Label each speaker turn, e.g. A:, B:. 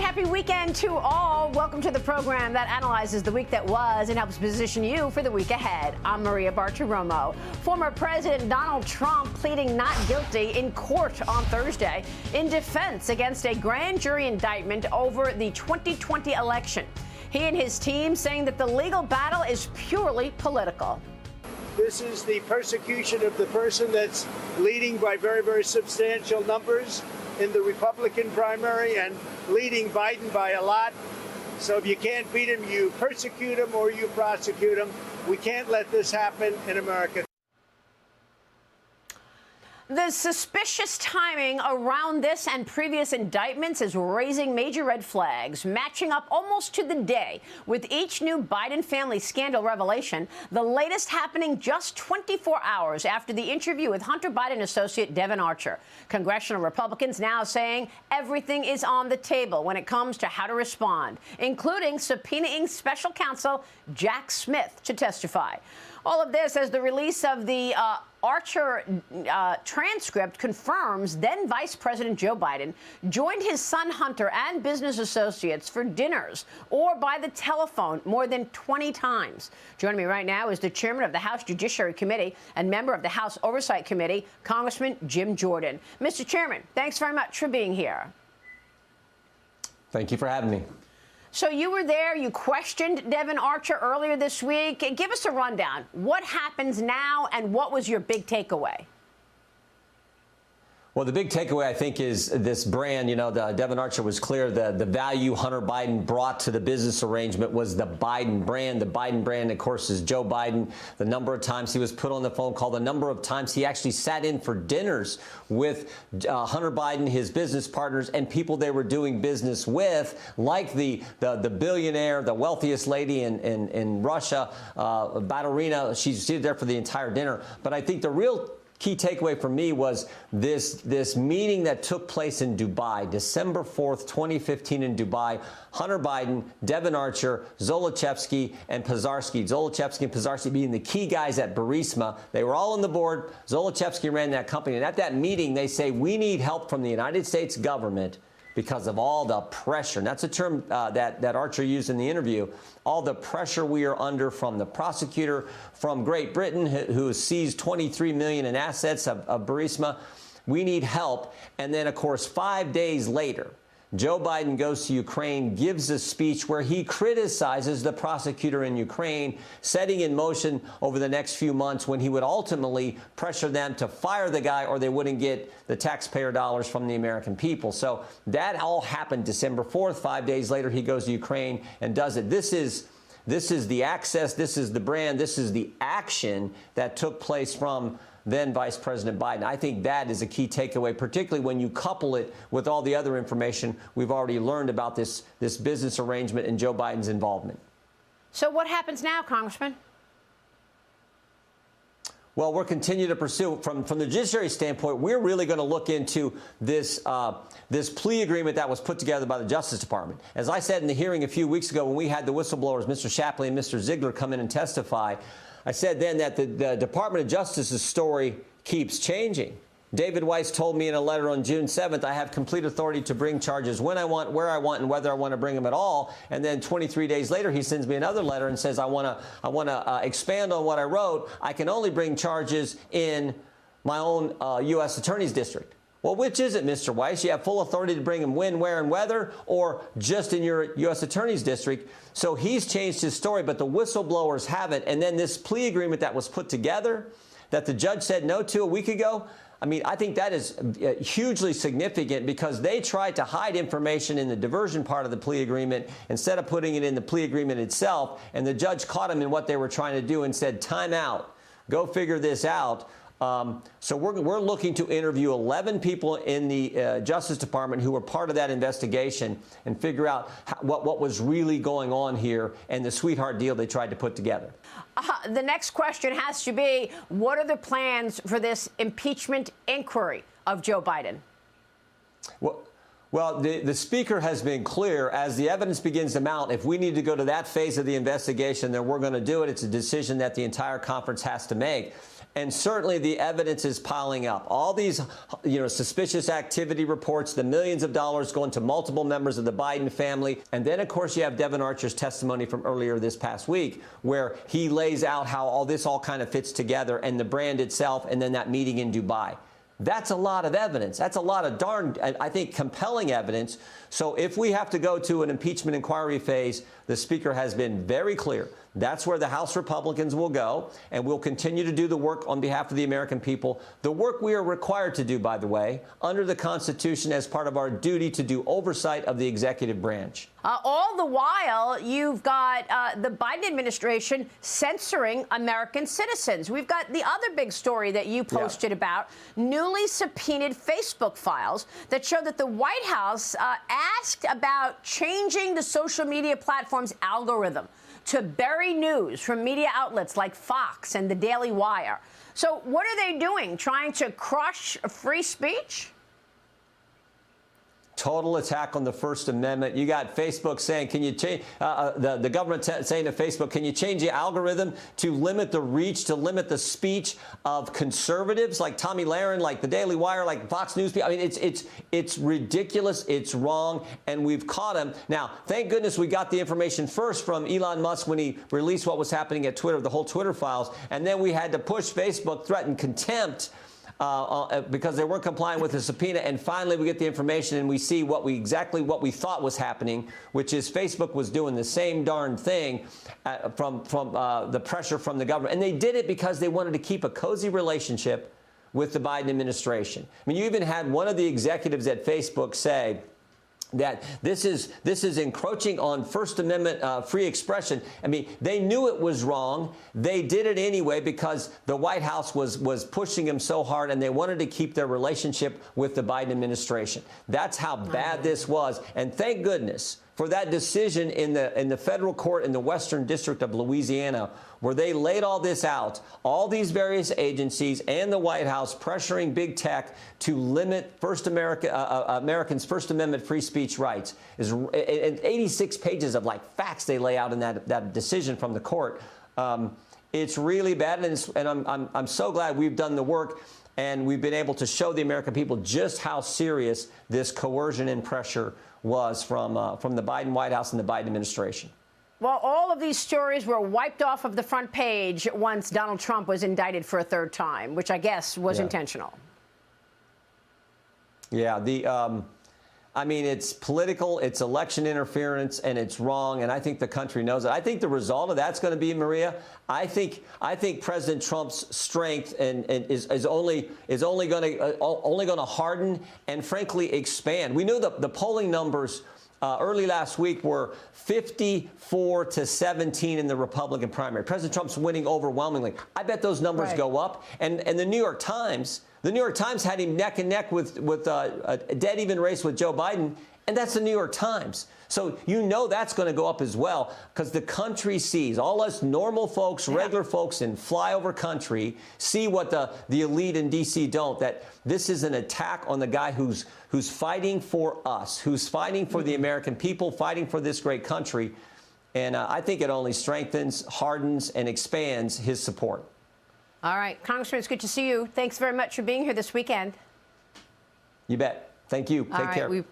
A: happy weekend to all. Welcome to the program that analyzes the week that was and helps position you for the week ahead. I'm Maria Bartiromo. Former President Donald Trump pleading not guilty in court on Thursday in defense against a grand jury indictment over the 2020 election. He and his team saying that the legal battle is purely political.
B: This is the persecution of the person that's leading by very, very substantial numbers in the Republican primary and leading Biden by a lot. So if you can't beat him, you persecute him or you prosecute him. We can't let this happen in America.
A: The suspicious timing around this and previous indictments is raising major red flags, matching up almost to the day with each new Biden family scandal revelation, the latest happening just 24 hours after the interview with Hunter Biden associate Devon Archer. Congressional Republicans now saying everything is on the table when it comes to how to respond, including subpoenaing special counsel Jack Smith to testify. All of this as the release of the Archer transcript confirms then Vice President Joe Biden joined his son Hunter and business associates for dinners or by the telephone more than 20 times. Joining me right now is the chairman of the House Judiciary Committee and member of the House Oversight Committee, Congressman Jim Jordan. Mr. Chairman, thanks very much for being here.
C: Thank you for having me.
A: So you were there, you questioned Devon Archer earlier this week. Give us a rundown. What happens now and what was your big takeaway?
C: Well, the big takeaway, I think, is this brand. You know, Devon Archer was clear the value Hunter Biden brought to the business arrangement was the Biden brand. The Biden brand, of course, is Joe Biden. The number of times he was put on the phone call, the number of times he actually sat in for dinners with Hunter Biden, his business partners, and people they were doing business with, like the billionaire, the wealthiest lady in Russia, Bartiromo. She's there for the entire dinner. But I think the real key takeaway for me was this meeting that took place in Dubai, December 4th, 2015 in Dubai. Hunter Biden, Devon Archer, Zolochevsky, and Pizarski. Zolochevsky and Pizarski being the key guys at Burisma. They were all on the board. Zolochevsky ran that company. And at that meeting, they say, we need help from the United States government because of all the pressure. And that's a term that Archer used in the interview. All the pressure we are under from the prosecutor from Great Britain, who has seized $23 million in assets of Burisma. We need help. And then, of course, 5 days later, Joe Biden goes to Ukraine, gives a speech where he criticizes the prosecutor in Ukraine, setting in motion over the next few months when he would ultimately pressure them to fire the guy or they wouldn't get the taxpayer dollars from the American people. So that all happened December 4th. 5 days later, he goes to Ukraine and does it. This is the access. This is the brand. This is the action that took place from then Vice President Biden. I think that is a key takeaway, particularly when you couple it with all the other information we've already learned about this business arrangement and Joe Biden's involvement. So what happens now, Congressman? Well, we'll continue to pursue. From the judiciary standpoint, we're really going to look into this plea agreement that was put together by the Justice Department. As I said in the hearing a few weeks ago when we had the whistleblowers, Mr. Shapley and Mr. Ziegler, come in and testify, I said then that the Department of Justice's story keeps changing. David Weiss told me in a letter on June 7th, I have complete authority to bring charges when I want, where I want, and whether I want to bring them at all. And then 23 days later, he sends me another letter and says, I want to expand on what I wrote. I can only bring charges in my own U.S. Attorney's District. Well, which is it, Mr. Weiss? You have full authority to bring them when, where, and whether, or just in your U.S. Attorney's District. So he's changed his story, but the whistleblowers haven't. And then this plea agreement that was put together that the judge said no to a week ago, I mean, I think that is hugely significant because they tried to hide information in the diversion part of the plea agreement instead of putting it in the plea agreement itself. And the judge caught them in what they were trying to do and said, time out, go figure this out. So we're looking to interview 11 people in the Justice Department who were part of that investigation and figure out what was really going on here and the sweetheart deal they tried to put together. The next question has to be, what are the plans for this impeachment inquiry of Joe Biden? Well, the Speaker has been clear, as the evidence begins to mount, if we need to go to that phase of the investigation, then we're going to do it. It's a decision that the entire conference has to make. And certainly the evidence is piling up. All these, suspicious activity reports, the millions of dollars going to multiple members of the Biden family. And then, of course, you have Devon Archer's testimony from earlier this past week, where he lays out how all this all kind of fits together, and the brand itself, and then that meeting in Dubai. That's a lot of evidence. That's a lot of darn, I think, compelling evidence. So if we have to go to an impeachment inquiry phase, the Speaker has been very clear. That's where the House Republicans will go, and we'll continue to do the work on behalf of the American people. The work we are required to do, by the way, under the Constitution as part of our duty to do oversight of the executive branch.
A: All the while, you've got the Biden administration censoring American citizens. We've got the other big story that you posted about, newly subpoenaed Facebook files that show that the White House asked about changing the social media platform's algorithm to bury news from media outlets like Fox and the Daily Wire. So what are they doing? Trying to crush free speech?
C: Total attack on the First Amendment. You got Facebook saying, can you change, the government saying to Facebook, can you change the algorithm to limit the reach, to limit the speech of conservatives like Tommy Lahren, like the Daily Wire, like Fox News? I mean, it's ridiculous. It's wrong. And we've caught him. Now, thank goodness we got the information first from Elon Musk when he released what was happening at Twitter, the whole Twitter files. And then we had to push Facebook, threaten contempt, because they weren't complying with the subpoena. And finally, we get the information and we see exactly what we thought was happening, which is Facebook was doing the same darn thing from the pressure from the government. And they did it because they wanted to keep a cozy relationship with the Biden administration. I mean, you even had one of the executives at Facebook say that this is encroaching on First Amendment free expression. I mean, they knew it was wrong. They did it anyway because the White House was pushing them so hard, and they wanted to keep their relationship with the Biden administration. That's how bad this was. And thank goodness for that decision in the federal court in the Western District of Louisiana, where they laid all this out, all these various agencies and the White House pressuring big tech to limit Americans' First Amendment free speech rights. Is 86 pages of facts they lay out in that decision from the court. It's really bad, and I'm so glad we've done the work. And we've been able to show the American people just how serious this coercion and pressure was from the Biden White House and the Biden administration.
A: Well, all of these stories were wiped off of the front page once Donald Trump was indicted for a third time, which I guess was intentional.
C: Yeah, I mean, it's political, it's election interference, and it's wrong, and I think the country knows it. I think the result of that's going to be, Maria, I think President Trump's strength is only going to harden and frankly expand. We knew the polling numbers early last week were 54 to 17 in the Republican primary. President Trump's winning overwhelmingly. I bet those numbers go up, and the New York Times. The New York Times had him neck and neck with a dead even race with Joe Biden, and that's the New York Times. So you know that's going to go up as well, because the country sees, all us normal folks, regular folks in flyover country see what the elite in D.C. don't, that this is an attack on the guy who's fighting for us, who's fighting for the American people, fighting for this great country. And I think it only strengthens, hardens, and expands his support.
A: All right, Congressman, it's good to see you. Thanks very much for being here this weekend.
C: You bet. Thank you. Take care.